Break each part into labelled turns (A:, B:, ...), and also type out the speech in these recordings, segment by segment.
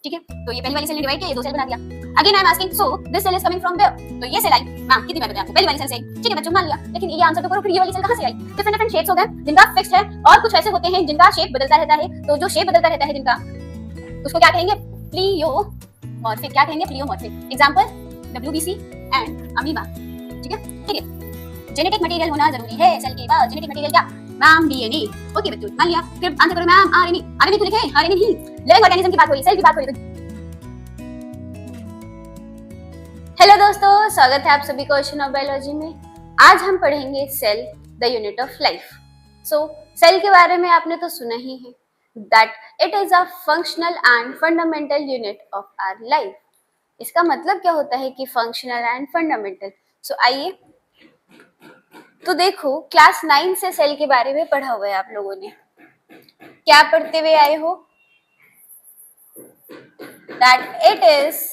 A: ठीक है, तो ये पहली वाली सेल ने डिवाइड किया, ये दो सेल बना दिया। Again I am asking, so this cell is coming from where? तो ये सेल आई मैम कितनी बार बताया आपको, पहली वाली सेल से। ठीक है बच्चों, मान लिया, लेकिन ये आंसर तो करो, फिर ये वाली सेल कहां से आई? डिफरेंट डिफरेंट शेप्स हो गए जिनका फिक्स्ड है, और कुछ ऐसे होते हैं जिनका शेप बदलता रहता है। तो जो शेप बदलता रहता है जिनका, उसको क्या कहेंगे? प्लियोमॉर्फिक। क्या कहेंगे? Pleomorphic. Example WBC and amoeba. ठीक है, जेनेटिक मटेरियल होना जरूरी है सेल के पास। जेनेटिक मटेरियल क्या मैम? DNA। ओके बच्चों, मान लिया, फिर आंसर करो मैम RNA। RNA क्यों लिखे? RNA नहीं, लिविंग ऑर्गेनिज्म की बात हो रही, सेल की बात हो रही। हेलो दोस्तों, स्वागत है आप सभी को ओशन ऑफ बायोलॉजी में। आज हम पढ़ेंगे cell, the unit of life. So cell के बारे में आपने तो सुना ही है, that it is a functional and fundamental unit of our life. इसका मतलब क्या होता है कि फंक्शनल एंड फंडामेंटल। सो आइए तो देखो, क्लास 9 से सेल के बारे में पढ़ा हुआ है आप लोगों ने। क्या पढ़ते हुए आए हो? That it is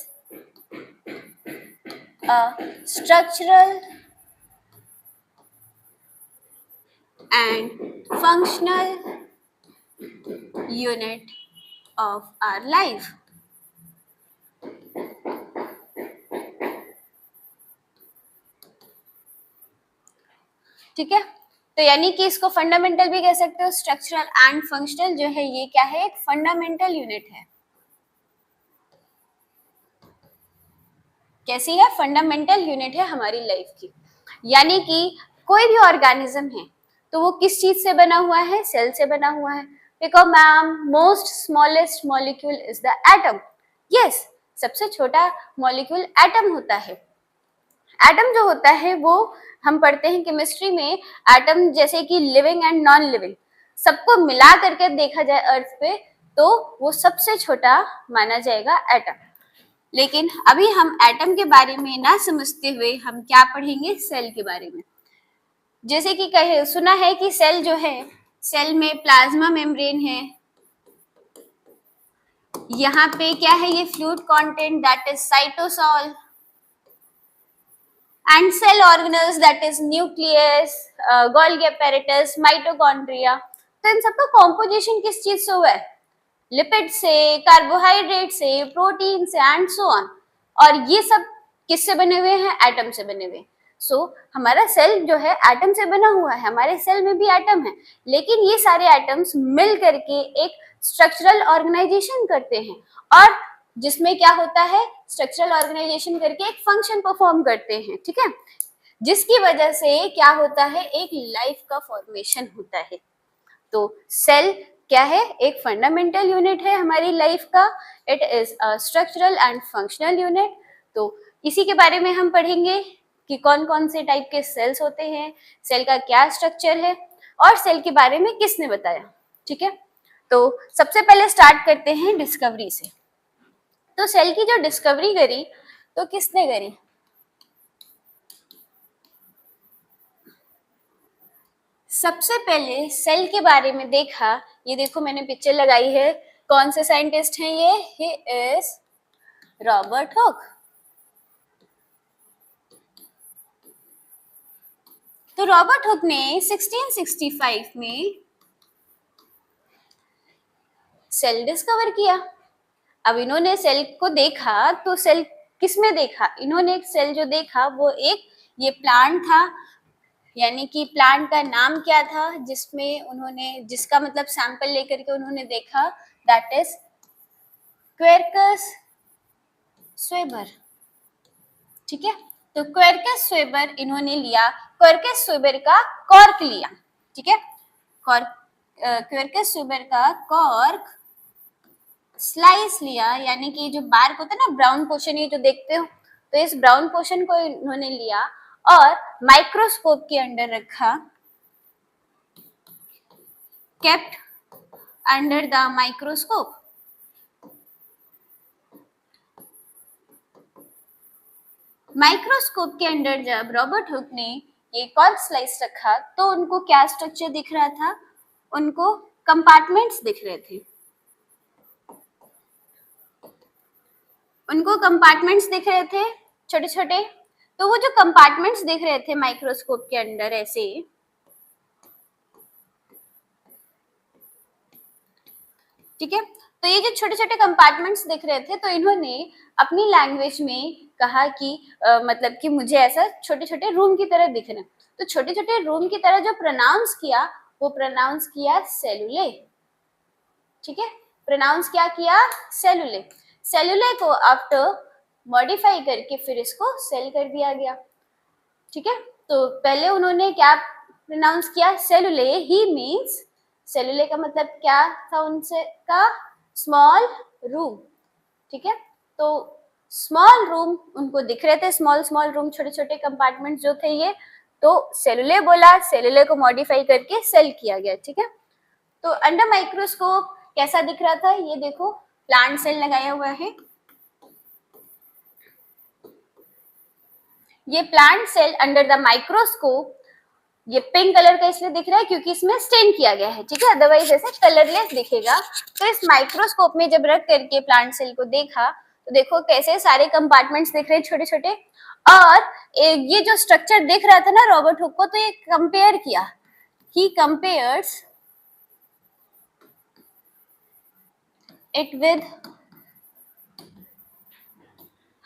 A: a structural and functional unit of our life. ठीक है, तो यानी कि इसको फंडामेंटल भी कह सकते हो। स्ट्रक्चरल एंड फंक्शनल जो है ये क्या है? एक फंडामेंटल यूनिट है। कैसी है? फंडामेंटल यूनिट है हमारी लाइफ की। यानी कि कोई भी ऑर्गेनिज्म है तो वो किस चीज से बना हुआ है? सेल से बना हुआ है। Because ma'am most smallest molecule is the atom. Yes, सबसे छोटा मॉलिक्यूल एटम होता है। एटम जो होता है वो हम पढ़ते हैं केमिस्ट्री में, एटम जैसे कि लिविंग एंड नॉन लिविंग सबको मिला करके देखा जाए अर्थ पे तो वो सबसे छोटा माना जाएगा एटम। लेकिन अभी हम एटम के बारे में ना समझते हुए हम क्या पढ़ेंगे? सेल के बारे में। जैसे कि कहे सुना है कि सेल जो है, सेल में प्लाज्मा मेम्ब्रेन है, यहाँ पे क्या है? ये fluid content that is cytosol, and cell organelles that is nucleus, Golgi apparatus, mitochondria. तो इन सबका कॉम्पोजिशन किस चीज से हुआ है? लिपिड से, कार्बोहाइड्रेट से, प्रोटीन से एंड सो ऑन। और ये सब किससे बने हुए हैं? एटम से बने हुए। सो हमारा सेल जो है एटम से बना हुआ है। हमारे सेल में भी एटम है, लेकिन ये सारे एटम्स मिल करके एक स्ट्रक्चरल ऑर्गेनाइजेशन करते हैं, और जिसमें क्या होता है? स्ट्रक्चरल ऑर्गेनाइजेशन करके एक फंक्शन परफॉर्म करते हैं। ठीक है, जिसकी वजह से क्या होता है? एक लाइफ का फॉर्मेशन होता है। तो सेल क्या है? एक फंडामेंटल यूनिट है हमारी लाइफ का। It is a structural and functional unit. तो इसी के बारे में हम पढ़ेंगे कि कौन कौन से टाइप के सेल्स होते हैं, सेल का क्या स्ट्रक्चर है, और सेल के बारे में किसने बताया। ठीक है, तो सबसे पहले स्टार्ट करते हैं डिस्कवरी से। तो सेल की जो डिस्कवरी करी तो किसने करी? सबसे पहले सेल के बारे में देखा, ये देखो मैंने पिक्चर लगाई है, कौन से साइंटिस्ट हैं ये? He is Robert Hooke. तो रॉबर्ट हुक ने 1665 में सेल डिस्कवर किया। अब इन्होंने सेल को देखा तो सेल किसमें देखा? इन्होंने एक सेल जो देखा वो एक ये प्लांट था, यानी कि प्लांट का नाम क्या था जिसमें उन्होंने, जिसका मतलब सैंपल लेकर के उन्होंने देखा, दैट इज क्वेरकस स्वेबर। ठीक है, तो क्वेरकस स्वेबर इन्होंने लिया, क्वेरकस स्वेबर का कॉर्क लिया। ठीक है, क्वेरकस स्वेबर का कॉर्क स्लाइस लिया, यानी कि जो बार्क होता है ना, ब्राउन पोर्शन ये जो देखते हो, तो इस ब्राउन पोर्शन को इन्होंने लिया और माइक्रोस्कोप के अंदर रखा, kept under the microscope. Microscope के अंदर जब रॉबर्ट हुक ने ये कॉर्क स्लाइस रखा तो उनको क्या स्ट्रक्चर दिख रहा था? उनको कंपार्टमेंट्स दिख रहे थे। उनको कंपार्टमेंट्स दिख रहे थे छोटे छोटे। तो वो जो कंपार्टमेंट्स दिख रहे थे माइक्रोस्कोप के अंदर ऐसे, ठीक है, तो ये जो छोटे छोटे कंपार्टमेंट्स दिख रहे थे, तो इन्होंने अपनी लैंग्वेज में कहा कि मतलब कि मुझे ऐसा छोटे छोटे रूम की तरह दिख रहे हैं। तो छोटे छोटे रूम की तरह जो प्रोनाउंस किया, वो प्रोनाउंस किया सेलुले। ठीक है, प्रोनाउंस क्या किया? सेलुले। सेलुले को आफ्टर मॉडिफाई करके फिर इसको सेल कर दिया गया। ठीक है, तो पहले उन्होंने क्या प्रोनाउंस किया? सेलुले। ही मीन्स, सेलुले का मतलब क्या था उनसे का? Small room. ठीक है, तो स्मॉल रूम उनको दिख रहे थे, स्मॉल स्मॉल रूम, छोटे छोटे कंपार्टमेंट जो थे ये, तो सेलुले बोला, सेलुले को मॉडिफाई करके सेल किया गया। ठीक है, तो अंडर माइक्रोस्कोप कैसा दिख रहा था? ये देखो, प्लांट सेल लगाया हुआ है। ये plant cell under the microscope, ये पिंक कलर का इसलिए दिख रहा है क्योंकि इसमें स्टेन किया गया है। ठीक है, अदरवाइज ऐसे कलरलेस दिखेगा। तो इस माइक्रोस्कोप में जब रख करके प्लांट सेल को देखा, तो देखो कैसे सारे कंपार्टमेंट्स दिख रहे हैं छोटे छोटे। और ये जो स्ट्रक्चर दिख रहा था ना रॉबर्ट हुक को, तो ये कंपेयर किया, he compares it with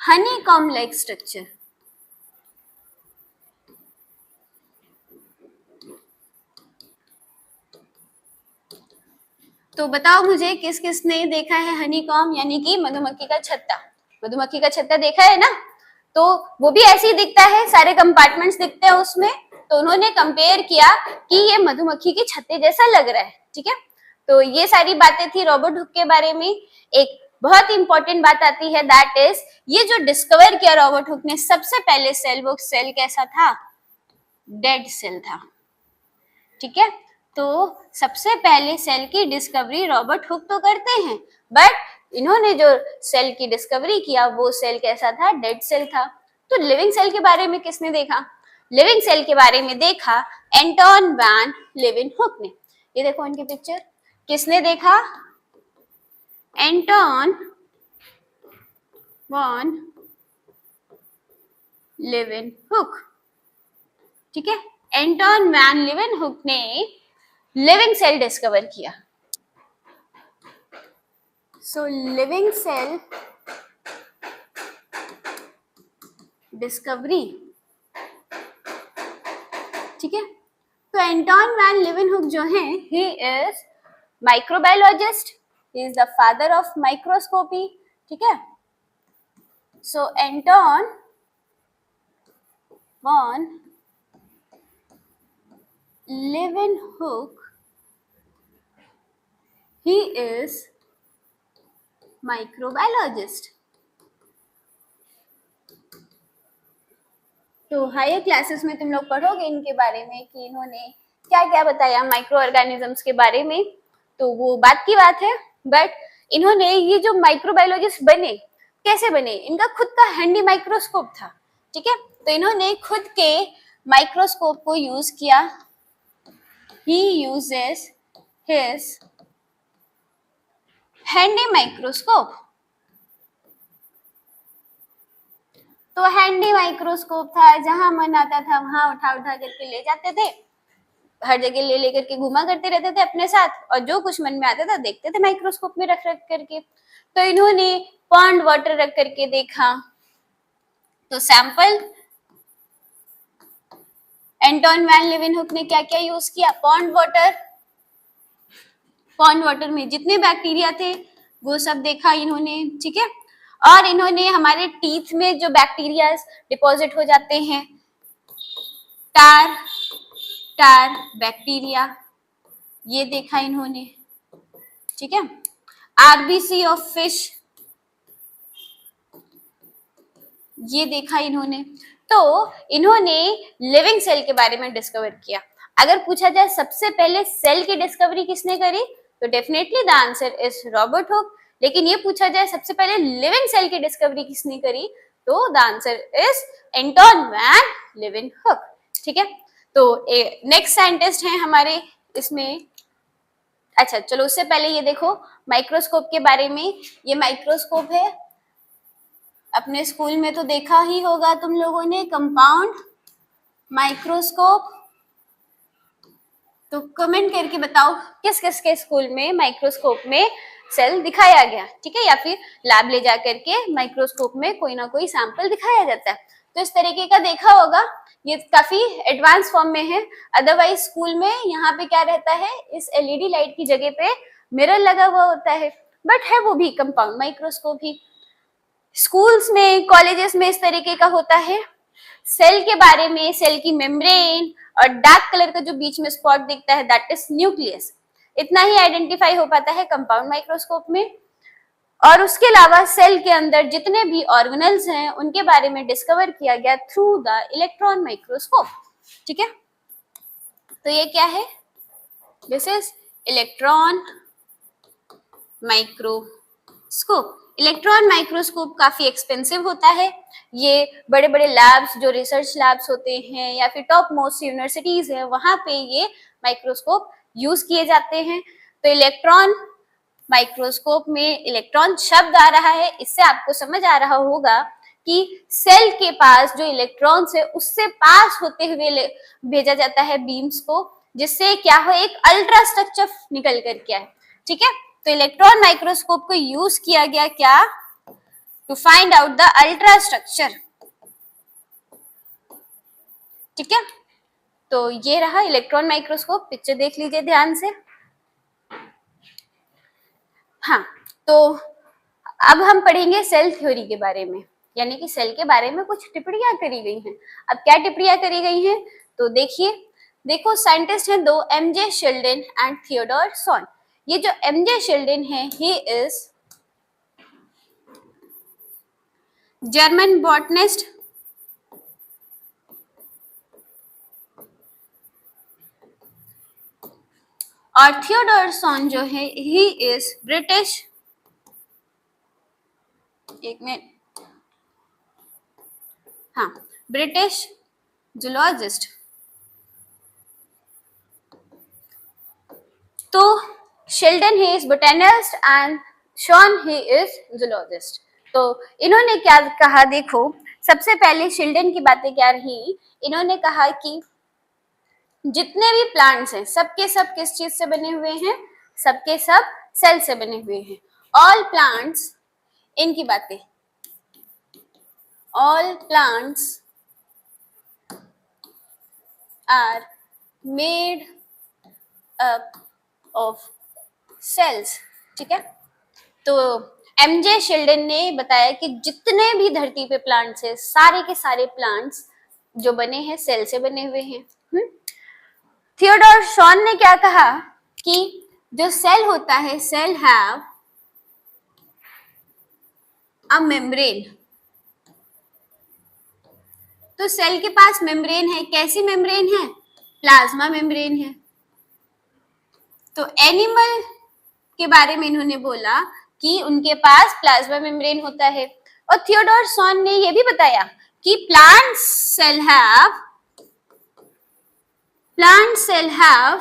A: honeycomb like structure। तो बताओ मुझे किस किस ने देखा है हनीकॉम्ब, यानी कि मधुमक्खी का छत्ता? मधुमक्खी का छत्ता देखा है ना? तो वो भी ऐसे ही दिखता है, सारे कंपार्टमेंट्स दिखते हैं उसमें। तो उन्होंने कंपेयर किया कि ये मधुमक्खी के छत्ते जैसा लग रहा है। ठीक है, तो ये सारी बातें थी रॉबर्ट हुक के बारे में। एक बहुत इंपॉर्टेंट बात आती है, दैट इज ये जो डिस्कवर किया रॉबर्ट हुक ने सबसे पहले सेल, वो सेल कैसा था? डेड सेल था। ठीक है, तो सबसे पहले सेल की डिस्कवरी रॉबर्ट हुक तो करते हैं, बट इन्होंने जो सेल की डिस्कवरी किया वो सेल कैसा था? डेड सेल था। तो लिविंग सेल के बारे में किसने देखा? लिविंग सेल के बारे में देखा एंटोन वैन लीeuwenhoek ने। ये देखो उनकी पिक्चर, किसने देखा? Anton van Leeuwenhoek. ठीक है, एंटोन वैन लीeuwenhoek ने लिविंग सेल डिस्कवर किया। So living cell discovery. ठीक है, तो एंटोन वैन लीeuwenhoek जो है, he is microbiologist, he is the father of microscopy. ठीक है, so Anton van Leeuwenhoek, he is microbiologist। तो हायर क्लासेस में तुम लोग पढ़ोगे इनके बारे में कि इन्होंने क्या क्या बताया माइक्रो ऑर्गेनिजम्स के बारे में, तो वो बात की बात है। बट इन्होंने ये जो माइक्रोबायोलॉजिस्ट बने, कैसे बने? इनका खुद का हैंडी माइक्रोस्कोप था। ठीक है, तो इन्होंने खुद के माइक्रोस्कोप को यूज किया। he uses his handy microscope। तो हैंडी माइक्रोस्कोप था, जहां मन आता था वहां उठा उठा करके ले जाते थे, हर जगह ले लेकर के घुमा करते रहते थे अपने साथ, और जो कुछ मन में आता था देखते थे माइक्रोस्कोप में रख रख करके। तो इन्होंने पॉन्ड वाटर रख करके देखा, तो सैंपल एंटोन वैन लीeuwenhoek ने क्या क्या यूज किया? Pond water. पॉन्ड वाटर में जितने बैक्टीरिया थे वो सब देखा इन्होंने। ठीक है, और इन्होंने हमारे टीथ में जो बैक्टीरिया डिपॉजिट हो जाते हैं, टार टार बैक्टीरिया, ये देखा इन्होंने। ठीक है, आरबीसी ऑफ फिश, ये देखा इन्होंने। तो इन्होंने लिविंग सेल के बारे में डिस्कवर किया। अगर पूछा जाए सबसे पहले सेल की डिस्कवरी किसने करी, तो definitely the answer is Robert Hooke. लेकिन ये पूछा जाए सबसे पहले लिविंग सेल की डिस्कवरी किसने करी, तो the answer is Anton van Leeuwenhoek. ठीक है, तो नेक्स्ट साइंटिस्ट हैं हमारे इसमें। अच्छा चलो, उससे पहले ये देखो माइक्रोस्कोप के बारे में। ये माइक्रोस्कोप है, अपने स्कूल में तो देखा ही होगा तुम लोगों ने, कंपाउंड माइक्रोस्कोप। तो कमेंट करके बताओ किस किस के स्कूल में माइक्रोस्कोप में सेल दिखाया गया, ठीक है, या फिर लैब ले जा करके माइक्रोस्कोप में कोई ना कोई सैंपल दिखाया जाता है। तो इस तरीके का देखा होगा, ये काफी एडवांस फॉर्म में है। अदरवाइज स्कूल में यहाँ पे क्या रहता है, इस एलईडी लाइट की जगह पे मिरर लगा हुआ होता है, बट है वो भी कंपाउंड माइक्रोस्कोप ही। स्कूल्स में, कॉलेजेस में इस तरीके का होता है। सेल के बारे में, सेल की मेम्ब्रेन और डार्क कलर का जो बीच में स्पॉट दिखता है, दैट इज न्यूक्लियस। इतना ही आइडेंटिफाई हो पाता है कंपाउंड माइक्रोस्कोप में। और उसके अलावा सेल के अंदर जितने भी ऑर्गेनल्स हैं उनके बारे में डिस्कवर किया गया थ्रू द इलेक्ट्रॉन माइक्रोस्कोप, ठीक है। तो ये क्या है, this is electron microscope. Electron microscope काफी एक्सपेंसिव होता है। ये बड़े बड़े लैब्स, जो रिसर्च लैब्स होते हैं या फिर टॉप मोस्ट यूनिवर्सिटीज हैं, वहां पे ये माइक्रोस्कोप यूज किए जाते हैं। तो इलेक्ट्रॉन माइक्रोस्कोप में इलेक्ट्रॉन शब्द आ रहा है, इससे आपको समझ आ रहा होगा कि सेल के पास जो इलेक्ट्रॉन्स है उससे पास होते हुए भेजा जाता है बीम्स को, जिससे क्या हो, एक अल्ट्रा स्ट्रक्चर निकल कर के आए, ठीक है। तो इलेक्ट्रॉन माइक्रोस्कोप को यूज किया गया क्या, to find out the ultra structure, ठीक है। तो ये रहा इलेक्ट्रॉन माइक्रोस्कोप, पिक्चर देख लीजिए ध्यान से। हाँ, तो अब हम पढ़ेंगे सेल थ्योरी के बारे में, यानी कि सेल के बारे में कुछ टिप्पणियां करी गई हैं। अब क्या टिप्पणियां करी गई हैं, तो देखिए, देखो साइंटिस्ट हैं दो, MJ Schleiden and Theodor Schwann. ये जो एमजे शिल्डन है, ही इज जर्मन बॉटनिस्ट, और थियोडोर सॉन जो है, ही इज ब्रिटिश, एक मिनट, हाँ, ब्रिटिश जूलॉजिस्ट। तो Schleiden he is botanist and Schwann he is zoologist. तो इन्होंने क्या कहा, देखो सबसे पहले शेल्डन की बातें क्या रही, इन्होंने कहा कि जितने भी प्लांट्स हैं सबके सब किस चीज से बने हुए हैं, सबके सब सेल से बने हुए हैं। ऑल प्लांट्स, इनकी बातें, all plants are made up of cells, ठीक है। तो एमजे शिल्डन ने बताया कि जितने भी धरती पे प्लांट्स है, सारे के सारे प्लांट्स जो बने हैं सेल से बने हुए हैं। थियोडोर शॉन ने क्या कहा कि जो सेल होता है, सेल हैव अ मेम्ब्रेन। तो सेल के पास मेम्ब्रेन है, कैसी मेम्ब्रेन है, प्लाज्मा मेम्ब्रेन है। तो एनिमल के बारे में इन्होंने बोला कि उनके पास प्लाज्मा मेम्ब्रेन होता है। और थियोडोर सॉन ने यह भी बताया कि plant cell have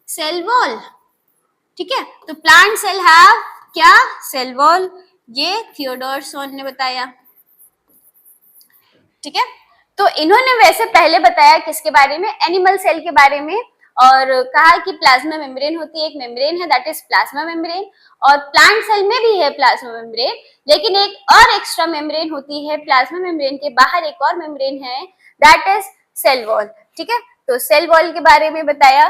A: cell wall, ठीक है। तो प्लांट सेल हैव क्या, सेल वॉल, ये थियोडोर सॉन ने बताया, ठीक है। तो इन्होंने वैसे पहले बताया किसके बारे में, एनिमल सेल के बारे में, और कहा कि प्लाज्मा मेम्ब्रेन होती है, एक मेम्ब्रेन है दैट इज प्लाज्मा मेम्ब्रेन, और प्लांट सेल में भी है प्लाज्मा मेम्ब्रेन, लेकिन एक और एक्स्ट्रा मेम्ब्रेन होती है, प्लाज्मा मेम्ब्रेन के बाहर एक और मेम्ब्रेन है दैट इज सेल वॉल, ठीक है। तो सेल वॉल के बारे में बताया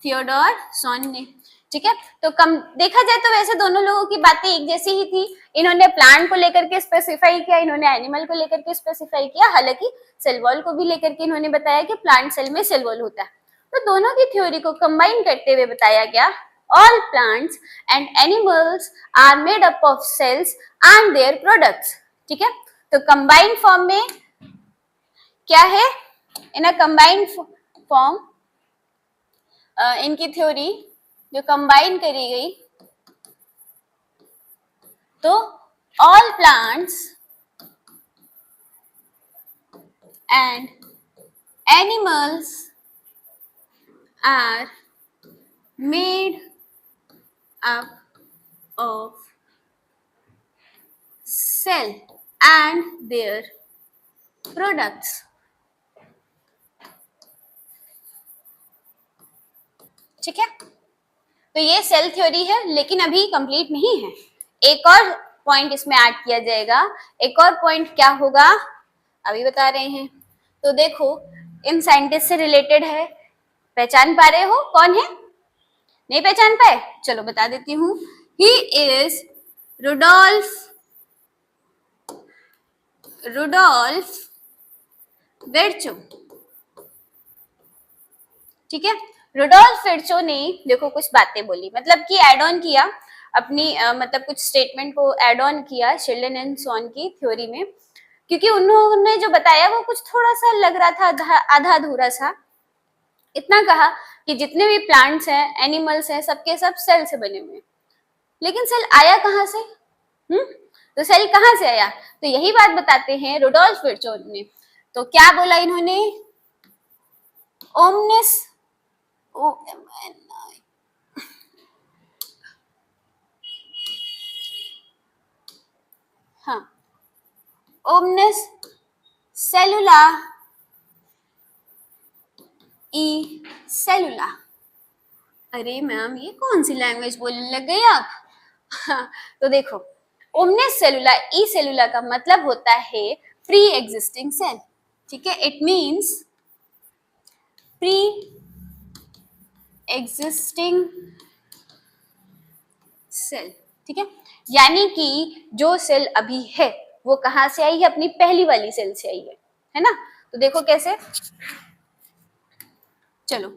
A: थियोडोर सॉन ने, ठीक है। तो कम देखा जाए तो वैसे दोनों लोगों की बातें एक जैसी ही थी। इन्होंने प्लांट को लेकर के स्पेसिफाई किया, इन्होंने एनिमल को लेकर के स्पेसिफाई किया, हालांकि सेल वॉल को भी लेकर के इन्होंने बताया कि प्लांट सेल में सेल वॉल होता है। तो दोनों की थ्योरी को कंबाइन करते हुए बताया गया, all plants and animals are made up of cells and their products, ठीक है। तो कंबाइंड फॉर्म में क्या है, इन अ कंबाइंड फॉर्म इनकी थ्योरी जो कंबाइन करी गई, तो all plants and animals are made up of cell and their products, ठीक है। तो ये सेल थ्योरी है, लेकिन अभी कंप्लीट नहीं है। एक और पॉइंट इसमें ऐड किया जाएगा। एक और पॉइंट क्या होगा अभी बता रहे हैं। तो देखो, इन साइंटिस्ट से रिलेटेड है, पहचान पा रहे हो कौन है? नहीं पहचान पाए? चलो बता देती हूँ। He is Rudolf Virchow. ठीक है, रुडोल्फ विर्चो ने देखो कुछ बातें बोली, मतलब कि एड ऑन किया अपनी मतलब कुछ स्टेटमेंट को एड ऑन किया शेल्डन एंड सॉन की थ्योरी में, क्योंकि उन्होंने जो बताया वो कुछ थोड़ा सा लग रहा था आधा अधूरा सा। इतना कहा कि जितने भी प्लांट्स हैं, एनिमल्स हैं, सबके सब सेल से बने हुए हैं, लेकिन सेल आया कहाँ से? तो सेल कहाँ से आया? तो यही बात बताते हैं रुडोल्फ विर्चो ने। तो क्या बोला इन्होंने? ओमनिस हाँ, ओमनिस सेलुला ई सेलुला। अरे मैम ये कौन सी लैंग्वेज बोलने लग गई आप? हाँ, तो देखो, ओमनिस सेलुला ई सेलुला का मतलब होता है प्री एग्जिस्टिंग सेल। ठीक है, it means pre existing cell. ठीक है, यानी कि जो सेल अभी है वो कहां से आई है? अपनी पहली वाली सेल से आई है ना? तो देखो कैसे, चलो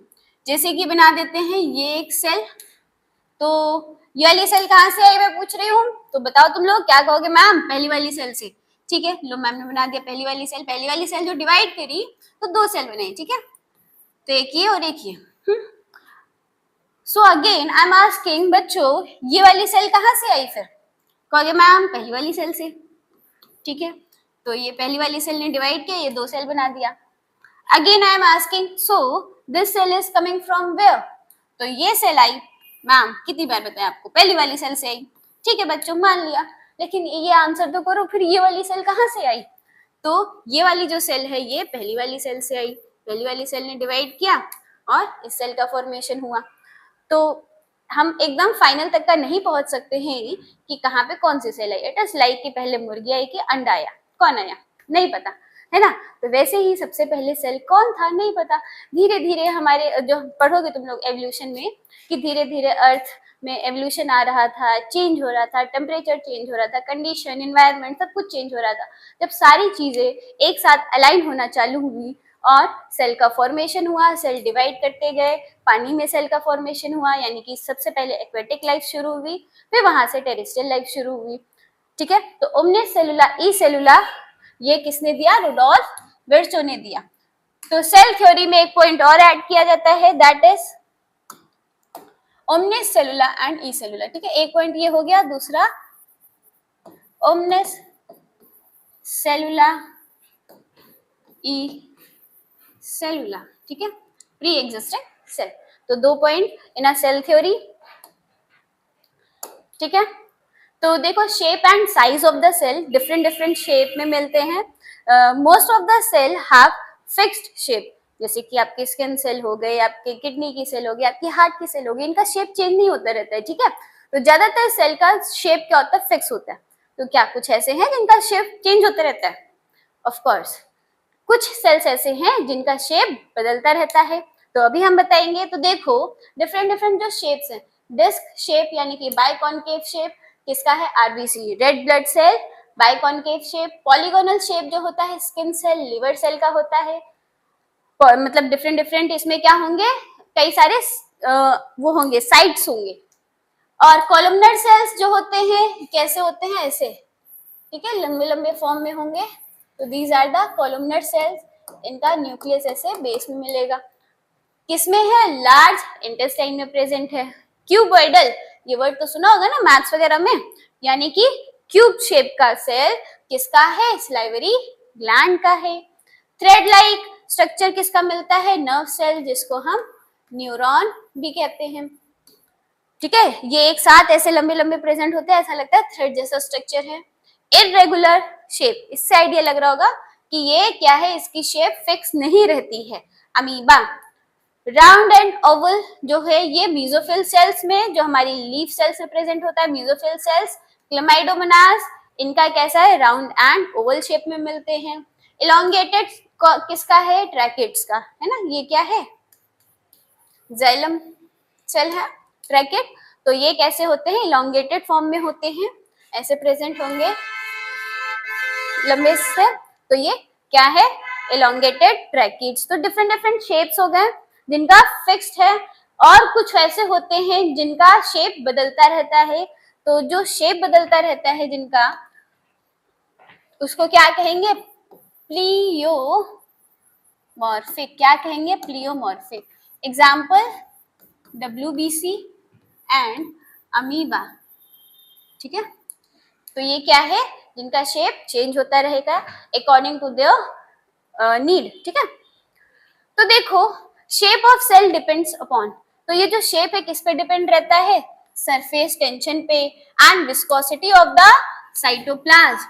A: जैसे कि बना देते हैं ये एक सेल। तो ये वाली सेल कहाँ से आई मैं पूछ रही हूँ, तो बताओ तुम लोग क्या कहोगे? मैम पहली वाली सेल से। ठीक है, लो मैम ने बना दिया पहली वाली सेल। पहली वाली सेल जो डिवाइड करी तो दो सेल बनाई। ठीक है, तो एक ये और एक ये। So again I am asking बच्चों, ये वाली सेल कहाँ से आई? फिर कहोगे मैम पहली वाली सेल से। ठीक है, तो ये पहली वाली सेल ने डिवाइड किया, ये दो सेल बना दिया। Again I am asking, so this cell is coming from where? तो ये सेल आई मैम कितनी बार बताया आपको? पहली वाली सेल से आई। ठीक है बच्चों, मान लिया, लेकिन ये आंसर तो करो, फिर ये वाली सेल कहाँ से आई? तो ये वाली जो सेल है ये पहली वाली सेल से आई। पहली वाली सेल ने डिवाइड किया और इस सेल का फॉर्मेशन हुआ। तो हम एकदम फाइनल तक का नहीं पहुंच सकते हैं कि कहाँ पे कौन सी सेल आई। इट इज लाइक कि पहले मुर्गी आई कि अंडा आया, कौन आया नहीं पता, है ना? तो वैसे ही सबसे पहले सेल कौन था नहीं पता। धीरे धीरे हमारे जो पढ़ोगे तुम लोग एवोल्यूशन में, कि धीरे धीरे अर्थ में एवोल्यूशन आ रहा था, चेंज हो रहा था, टेम्परेचर चेंज हो रहा था, कंडीशन, एनवायरनमेंट सब कुछ चेंज हो रहा था। जब सारी चीजें एक साथ अलाइन होना चालू हुई और सेल का फॉर्मेशन हुआ, सेल डिवाइड करते गए, पानी में सेल का फॉर्मेशन हुआ, यानी कि सबसे पहले एक्वेटिक लाइफ शुरू हुई, फिर वहां से टेरेस्ट्रियल लाइफ शुरू हुई। ठीक है, तो ओमनिस सेलुला ई सेलुला ये किसने दिया? रुडोल्फ विर्चो ने दिया। तो सेल थ्योरी में एक पॉइंट और ऐड किया जाता है, दैट इज ओमनिस सेलुला एंड ई सेलुला। ठीक है, एक पॉइंट ये हो गया। दूसरा ओमनिस सेलुला ई सेलुला। ठीक है, प्री एग्जिस्टिंग सेल। तो दो point in a cell theory. ठीक है, तो देखो shape and size of the cell different different shape में मिलते हैं। Most of the cell have fixed shape, जैसे कि आपके स्किन सेल हो गए, आपके किडनी की सेल हो गई, आपकी हार्ट की सेल हो गई, इनका शेप चेंज नहीं होता रहता है। ठीक है, तो ज्यादातर सेल का शेप क्या होता है? फिक्स होता है। तो क्या कुछ ऐसे हैं जिनका शेप चेंज होता रहता है? ऑफ कोर्स कुछ सेल्स ऐसे हैं जिनका शेप बदलता रहता है, तो अभी हम बताएंगे। तो देखो डिफरेंट डिफरेंट जो शेप्स हैं, डिस्क शेप यानी कि बाइकॉनकेव शेप किसका है? RBC, red blood cell. Biconcave shape, polygonal shape जो होता है स्किन सेल, लिवर सेल का होता है। मतलब डिफरेंट डिफरेंट इसमें क्या होंगे? कई सारे वो होंगे, साइड्स होंगे। और कॉलमनर सेल्स जो होते हैं कैसे होते हैं? ऐसे, ठीक है, लंबे लंबे फॉर्म में होंगे। तो these are the columnar cells. इनका न्यूक्लियस ऐसे बेस में मिलेगा। किसमें है? लार्ज इंटेस्टाइन में प्रेजेंट है। क्यूबॉइडल, ये वर्ड तो सुना होगा ना मैथ्स वगैरह में, यानी कि क्यूब शेप का सेल किसका है? सलाइवरी ग्लैंड का है। थ्रेड लाइक स्ट्रक्चर किसका मिलता है? नर्व सेल, जिसको हम न्यूरॉन भी कहते हैं। ठीक है, ये एक साथ ऐसे लंबे लंबे प्रेजेंट होते हैं, ऐसा लगता है थ्रेड जैसा स्ट्रक्चर है। इररेगुलर शेप, इससे आइडिया लग रहा होगा कि ये क्या है, इसकी शेप फिक्स नहीं रहती है। अमीबा, राउंड एंड ओवल जो है ये मेसोफिल सेल्स में, जो हमारी लीफ सेल्स में प्रेजेंट होता है मेसोफिल सेल्स। क्लेमाइडोमोनास इनका कैसा है, राउंड एंड ओवल शेप में मिलते हैं। इलोंगेटेड किसका है, ट्रैकेट्स का है ना, ये क्या है, जाइलम सेल है, ट्रैकेट। तो ये कैसे होते हैं, इलोंगेटेड फॉर्म में होते हैं, ऐसे प्रेजेंट होंगे लंबे से। तो ये क्या है, इलोंगेटेड ट्रैकेट्स। तो डिफरेंट डिफरेंट शेप्स हो गए जिनका फिक्स्ड है, और कुछ ऐसे होते हैं जिनका शेप बदलता रहता है। तो जो शेप बदलता रहता है जिनका, उसको क्या कहेंगे, प्लियोमॉर्फिक। क्या कहेंगे, pleomorphic. Example WBC and amoeba, ठीक है। तो ये क्या है, जिनका शेप चेंज होता रहेगा अकॉर्डिंग टू देयर नीड, ठीक है। तो देखो, shape of cell depends upon, तो ये जो शेप है किस पे डिपेंड रहता है, सरफेस टेंशन पे and viscosity of the cytoplasm,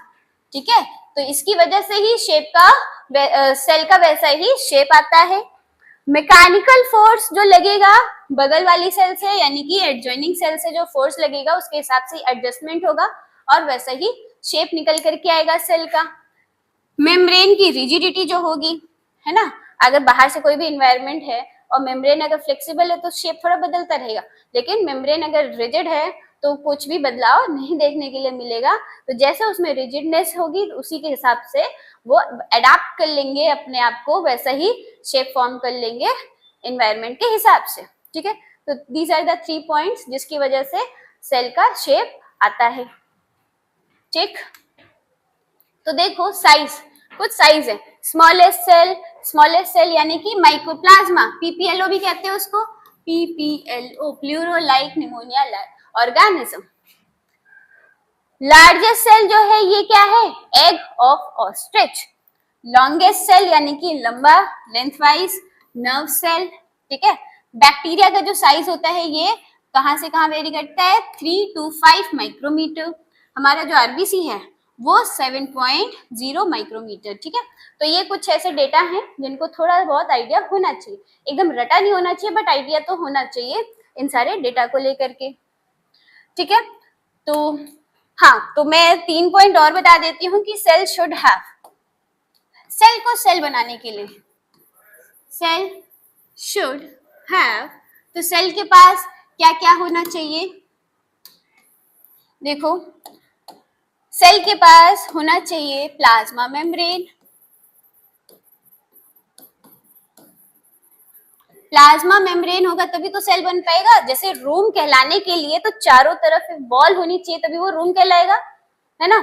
A: ठीक है। तो इसकी वजह से ही शेप का, सेल का वैसा ही शेप आता है। मैकेनिकल फोर्स जो लगेगा बगल वाली सेल से, यानी कि एडजॉइनिंग सेल से जो फोर्स लगेगा उसके हिसाब से एडजस्टमेंट होगा, और वैसा ही शेप निकल करके आएगा सेल का। मेम्ब्रेन की रिजिडिटी जो होगी, है ना, अगर बाहर से कोई भी इन्वायरमेंट है और मेम्ब्रेन अगर फ्लेक्सिबल है तो शेप थोड़ा बदलता रहेगा, लेकिन मेम्ब्रेन अगर रिजिड है तो कुछ भी बदलाव नहीं देखने के लिए मिलेगा। तो जैसे उसमें रिजिडनेस होगी उसी के हिसाब से वो अडाप्ट कर लेंगे अपने आप को, वैसा ही शेप फॉर्म कर लेंगे इन्वायरमेंट के हिसाब से, ठीक है। तो दीज आर द 3 पॉइंट्स जिसकी वजह से सेल का शेप आता है, ठीक। तो देखो साइज, कुछ साइज है, स्मॉलेस्ट सेल यानी कि माइकोप्लाज्मा, PPLO भी कहते हैं उसको, PPLO pleuro like pneumonia organism. Largest cell जो है ये क्या है, egg of ostrich. Longest cell यानी कि लंबा, लेंथ वाइज, नर्व सेल, ठीक है। बैक्टीरिया का जो साइज होता है ये कहां से कहां वेरी करता है, 3 to 5 माइक्रोमीटर। हमारा जो RBC है वो 7.0 माइक्रोमीटर, ठीक है। तो ये कुछ ऐसे डेटा हैं जिनको थोड़ा बहुत आइडिया होना चाहिए, एकदम रटा नहीं होना चाहिए बट आइडिया तो होना चाहिए इन सारे डेटा को लेकर के, ठीक है। तो हाँ, तो मैं 3 पॉइंट और बता देती हूँ कि सेल शुड हैव, सेल को सेल बनाने के लिए सेल शुड हैव, तो सेल के पास क्या क्या होना चाहिए, देखो सेल के पास होना चाहिए प्लाज्मा मेम्ब्रेन। प्लाज्मा मेम्ब्रेन होगा तभी तो सेल बन पाएगा। जैसे रूम कहलाने के लिए तो चारों तरफ वॉल होनी चाहिए तभी वो रूम कहलाएगा, है ना।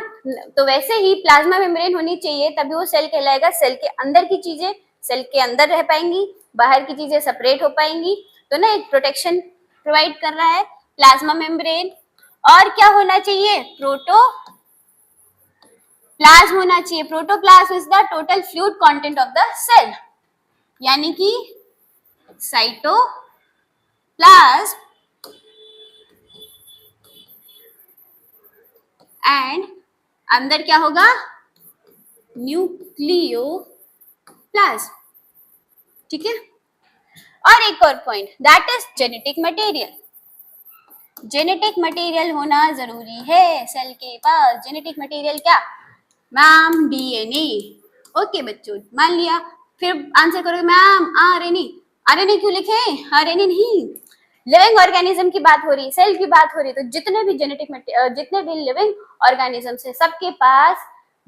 A: तो वैसे ही प्लाज्मा मेम्ब्रेन होनी चाहिए तभी वो सेल कहलाएगा। सेल के अंदर की चीजें सेल के अंदर रह पाएंगी, बाहर की चीजें सेपरेट हो पाएंगी, तो ना एक प्रोटेक्शन प्रोवाइड कर रहा है प्लाज्मा मेम्ब्रेन। और क्या होना चाहिए, प्रोटोप्लाज्म होना चाहिए। Protoplasm is the total fluid content of the cell, यानी कि साइटोप्लाज्म एंड अंदर क्या होगा, न्यूक्लियोप्लाज्म, ठीक है। और एक और point, that is genetic material. Genetic material होना जरूरी है सेल के पास। जेनेटिक मटेरियल क्या मैम, DNA। ओके बच्चों, मान लिया, फिर आंसर करोगे मैम RNA। RNA क्यों लिखे, RNA नहीं, लिविंग ऑर्गेनिज्म की बात हो रही, सेल की बात हो रही। तो जितने भी जितने भी लिविंग ऑर्गेनिज्म है सबके पास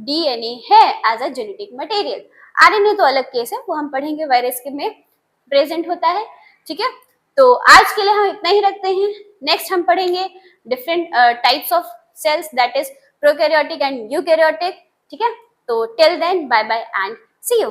A: DNA है as a genetic material. RNA तो अलग केस है, वो हम पढ़ेंगे, वायरस के में प्रेजेंट होता है, ठीक है। तो आज के लिए हम इतना ही रखते हैं। नेक्स्ट हम पढ़ेंगे different types of cells, that is prokaryotic and eukaryotic, ठीक है। तो till then bye bye and see you.